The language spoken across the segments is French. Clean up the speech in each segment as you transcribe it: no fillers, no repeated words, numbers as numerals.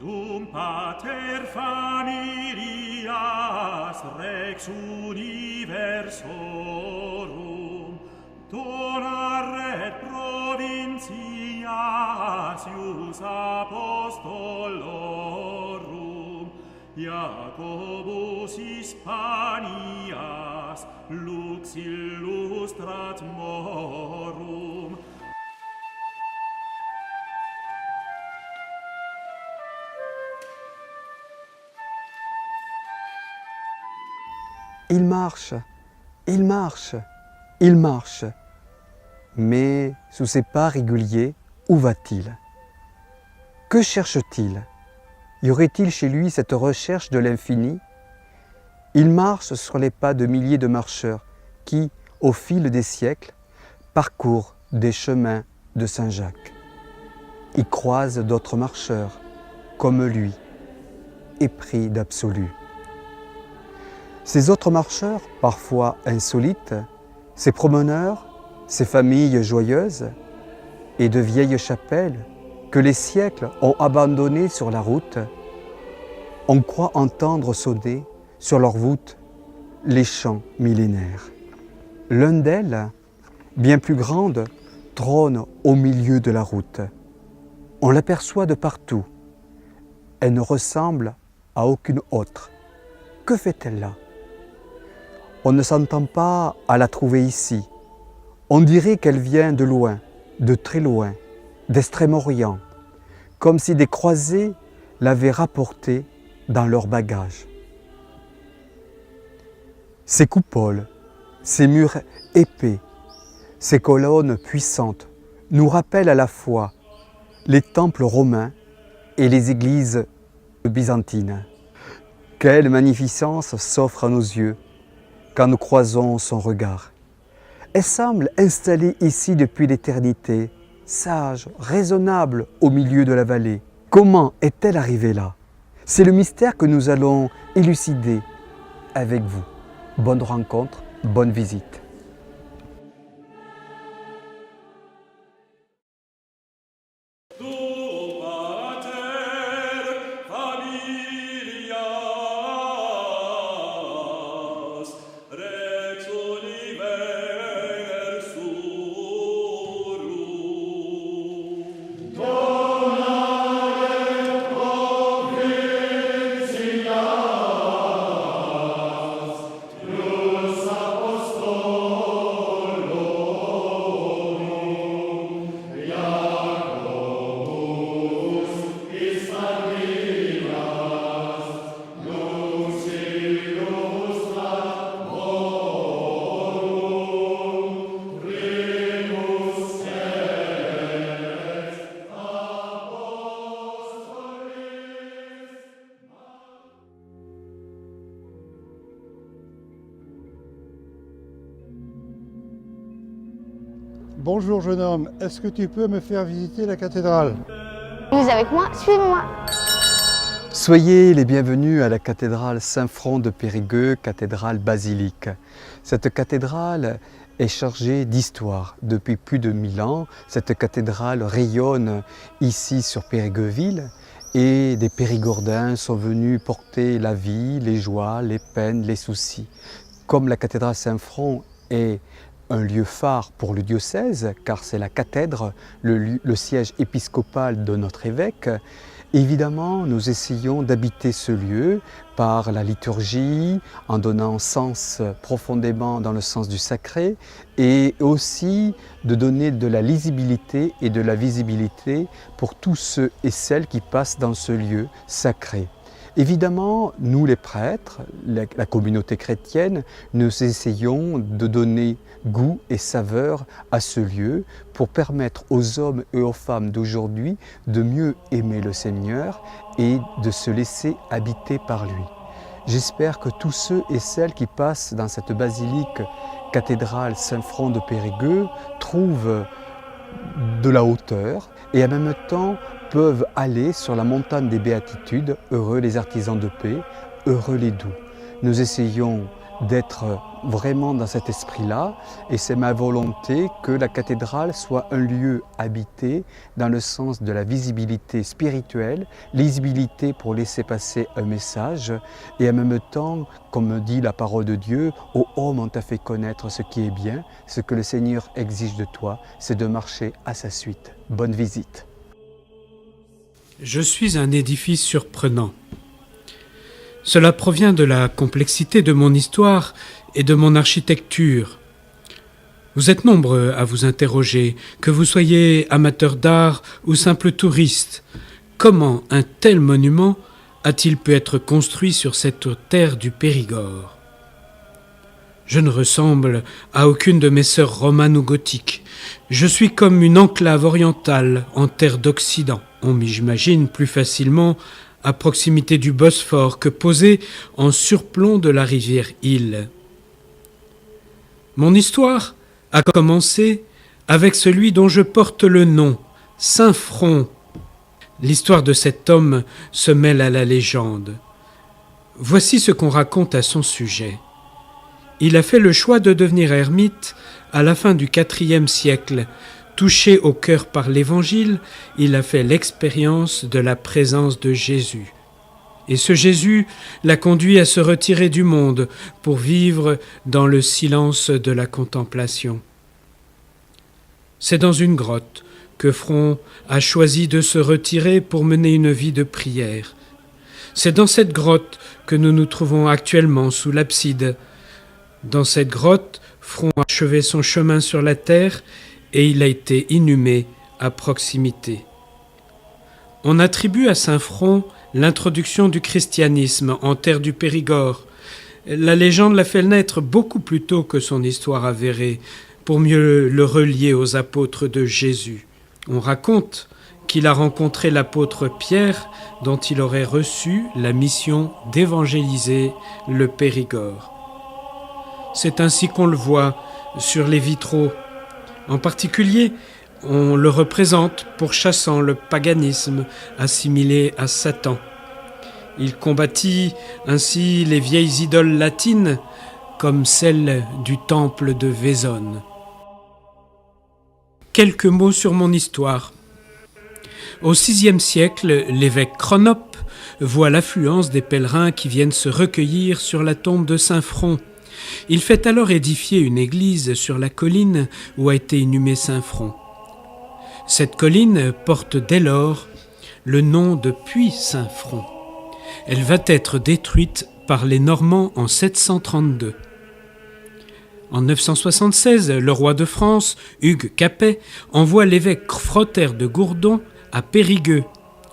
Dum pater familias rex universorum donaret provincias ius apostolorum Jacobus Hispanias lux illustrat morum. Il marche, il marche, il marche. Mais sous ses pas réguliers, où va-t-il? Que cherche-t-il? Y aurait-il chez lui cette recherche de l'infini? Il marche sur les pas de milliers de marcheurs qui, au fil des siècles, parcourent des chemins de Saint-Jacques. Il croise d'autres marcheurs, comme lui, épris d'absolu. Ces autres marcheurs, parfois insolites, ces promeneurs, ces familles joyeuses et de vieilles chapelles que les siècles ont abandonnées sur la route, on croit entendre sonner sur leurs voûtes les chants millénaires. L'une d'elles, bien plus grande, trône au milieu de la route. On l'aperçoit de partout. Elle ne ressemble à aucune autre. Que fait-elle là? On ne s'entend pas à la trouver ici. On dirait qu'elle vient de loin, de très loin, d'Extrême-Orient, comme si des croisés l'avaient rapportée dans leur bagage. Ces coupoles, ces murs épais, ces colonnes puissantes nous rappellent à la fois les temples romains et les églises byzantines. Quelle magnificence s'offre à nos yeux quand nous croisons son regard. Elle semble installée ici depuis l'éternité, sage, raisonnable au milieu de la vallée. Comment est-elle arrivée là? C'est le mystère que nous allons élucider avec vous. Bonne rencontre, bonne visite. Bonjour jeune homme, est-ce que tu peux me faire visiter la cathédrale? Vous avec moi, suivez-moi. Soyez les bienvenus à la cathédrale Saint-Front de Périgueux, cathédrale basilique. Cette cathédrale est chargée d'histoire. Depuis plus de 1000 ans, cette cathédrale rayonne ici sur Périgueux-Ville et des Périgordins sont venus porter la vie, les joies, les peines, les soucis. Comme la cathédrale Saint-Front est un lieu phare pour le diocèse, car c'est la cathèdre, le siège épiscopal de notre évêque. Évidemment, nous essayons d'habiter ce lieu par la liturgie, en donnant sens profondément dans le sens du sacré, et aussi de donner de la lisibilité et de la visibilité pour tous ceux et celles qui passent dans ce lieu sacré. Évidemment, nous les prêtres, la communauté chrétienne, nous essayons de donner goût et saveur à ce lieu pour permettre aux hommes et aux femmes d'aujourd'hui de mieux aimer le Seigneur et de se laisser habiter par lui. J'espère que tous ceux et celles qui passent dans cette basilique cathédrale Saint-Front de Périgueux trouvent de la hauteur et en même temps peuvent aller sur la montagne des béatitudes, heureux les artisans de paix, heureux les doux. Nous essayons d'être vraiment dans cet esprit-là et c'est ma volonté que la cathédrale soit un lieu habité dans le sens de la visibilité spirituelle, lisibilité pour laisser passer un message et en même temps, comme dit la parole de Dieu, ô homme, on t'a fait connaître ce qui est bien, ce que le Seigneur exige de toi, c'est de marcher à sa suite. Bonne visite. Je suis un édifice surprenant. Cela provient de la complexité de mon histoire et de mon architecture. Vous êtes nombreux à vous interroger, que vous soyez amateur d'art ou simple touriste. Comment un tel monument a-t-il pu être construit sur cette terre du Périgord ? Je ne ressemble à aucune de mes sœurs romanes ou gothiques. Je suis comme une enclave orientale en terre d'Occident. On m'imagine plus facilement à proximité du Bosphore que posé en surplomb de la rivière Île. Mon histoire a commencé avec celui dont je porte le nom, Saint Front. L'histoire de cet homme se mêle à la légende. Voici ce qu'on raconte à son sujet. Il a fait le choix de devenir ermite à la fin du IVe siècle. Touché au cœur par l'Évangile, il a fait l'expérience de la présence de Jésus. Et ce Jésus l'a conduit à se retirer du monde pour vivre dans le silence de la contemplation. C'est dans une grotte que Front a choisi de se retirer pour mener une vie de prière. C'est dans cette grotte que nous nous trouvons actuellement sous l'abside. Dans cette grotte, Front a achevé son chemin sur la terre et il a été inhumé à proximité. On attribue à Saint Front l'introduction du christianisme en terre du Périgord. La légende l'a fait naître beaucoup plus tôt que son histoire avérée, pour mieux le relier aux apôtres de Jésus. On raconte qu'il a rencontré l'apôtre Pierre, dont il aurait reçu la mission d'évangéliser le Périgord. C'est ainsi qu'on le voit sur les vitraux. En particulier, on le représente pourchassant le paganisme assimilé à Satan. Il combattit ainsi les vieilles idoles latines comme celle du temple de Vésone. Quelques mots sur mon histoire. Au VIe siècle, l'évêque Chronope voit l'affluence des pèlerins qui viennent se recueillir sur la tombe de Saint Front. Il fait alors édifier une église sur la colline où a été inhumé Saint Front. Cette colline porte dès lors le nom de Puy Saint Front. Elle va être détruite par les Normands en 732. En 976, le roi de France, Hugues Capet, envoie l'évêque Frotter de Gourdon à Périgueux.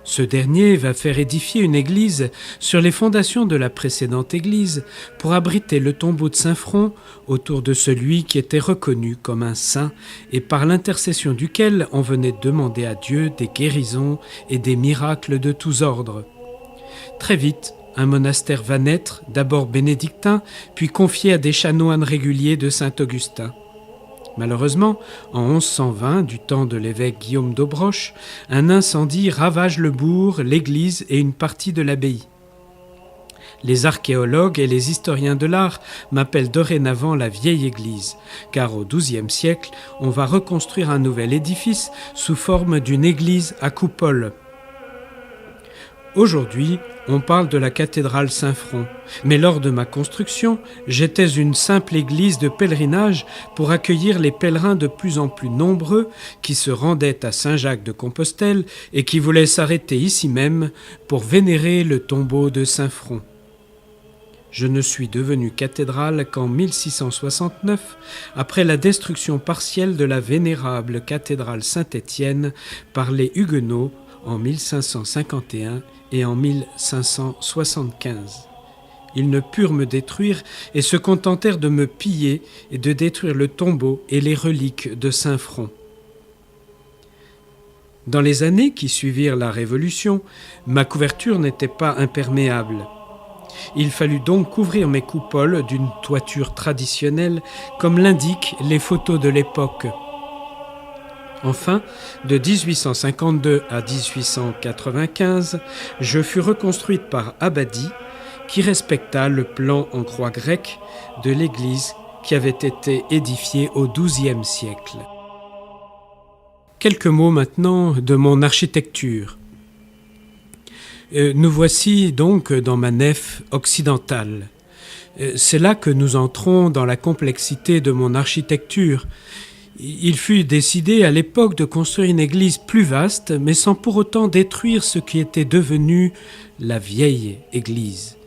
Ce dernier va faire édifier une église sur les fondations de la précédente église pour abriter le tombeau de Saint Front autour de celui qui était reconnu comme un saint et par l'intercession duquel on venait demander à Dieu des guérisons et des miracles de tous ordres. Très vite, un monastère va naître, d'abord bénédictin, puis confié à des chanoines réguliers de Saint-Augustin. Malheureusement, en 1120, du temps de l'évêque Guillaume d'Aubroche, un incendie ravage le bourg, l'église et une partie de l'abbaye. Les archéologues et les historiens de l'art m'appellent dorénavant la vieille église, car au XIIe siècle, on va reconstruire un nouvel édifice sous forme d'une église à coupole. Aujourd'hui, on parle de la cathédrale Saint-Front, mais lors de ma construction, j'étais une simple église de pèlerinage pour accueillir les pèlerins de plus en plus nombreux qui se rendaient à Saint-Jacques-de-Compostelle et qui voulaient s'arrêter ici même pour vénérer le tombeau de Saint-Front. Je ne suis devenu cathédrale qu'en 1669, après la destruction partielle de la vénérable cathédrale Saint-Étienne par les Huguenots en 1551 et en 1575. Ils ne purent me détruire et se contentèrent de me piller et de détruire le tombeau et les reliques de Saint Front. Dans les années qui suivirent la Révolution, ma couverture n'était pas imperméable. Il fallut donc couvrir mes coupoles d'une toiture traditionnelle, comme l'indiquent les photos de l'époque. Enfin, de 1852 à 1895, je fus reconstruite par Abadie qui respecta le plan en croix grecque de l'église qui avait été édifiée au XIIe siècle. Quelques mots maintenant de mon architecture. Nous voici donc dans ma nef occidentale. C'est là que nous entrons dans la complexité de mon architecture. Il fut décidé à l'époque de construire une église plus vaste, mais sans pour autant détruire ce qui était devenu la vieille église.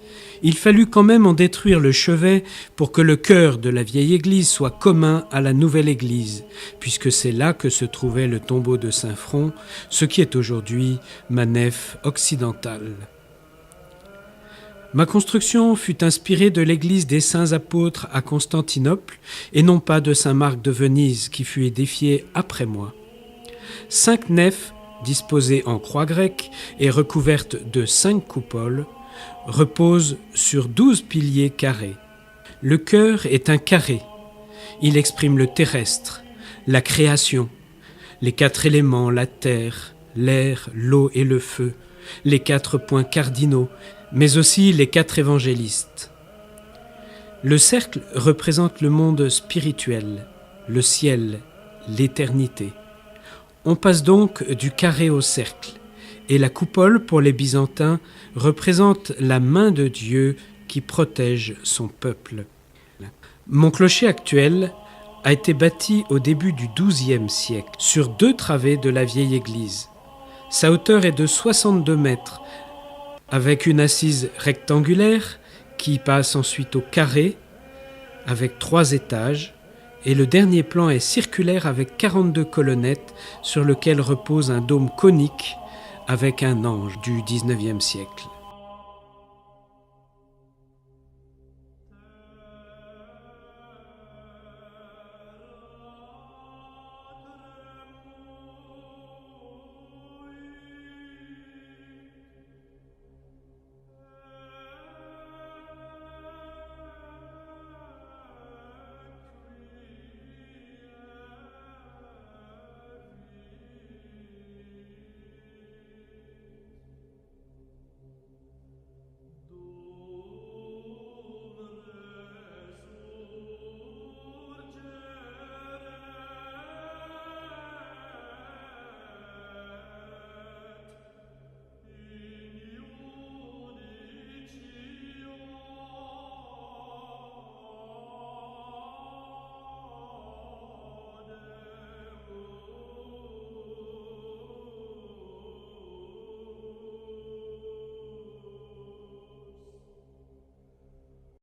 Il fallut quand même en détruire le chevet pour que le cœur de la vieille église soit commun à la nouvelle église, puisque c'est là que se trouvait le tombeau de Saint-Front, ce qui est aujourd'hui ma nef occidentale. Ma construction fut inspirée de l'église des Saints Apôtres à Constantinople et non pas de Saint-Marc de Venise qui fut édifiée après moi. 5 nefs disposées en croix grecque et recouvertes de 5 coupoles reposent sur 12 piliers carrés. Le chœur est un carré. Il exprime le terrestre, la création, les 4 éléments, la terre, l'air, l'eau et le feu, les 4 points cardinaux, mais aussi les 4 évangélistes. Le cercle représente le monde spirituel, le ciel, l'éternité. On passe donc du carré au cercle, et la coupole, pour les Byzantins, représente la main de Dieu qui protège son peuple. Mon clocher actuel a été bâti au début du XIIe siècle, sur 2 travées de la vieille église. Sa hauteur est de 62 mètres, avec une assise rectangulaire qui passe ensuite au carré, avec 3 étages, et le dernier plan est circulaire avec 42 colonnettes sur lequel repose un dôme conique avec un ange du XIXe siècle.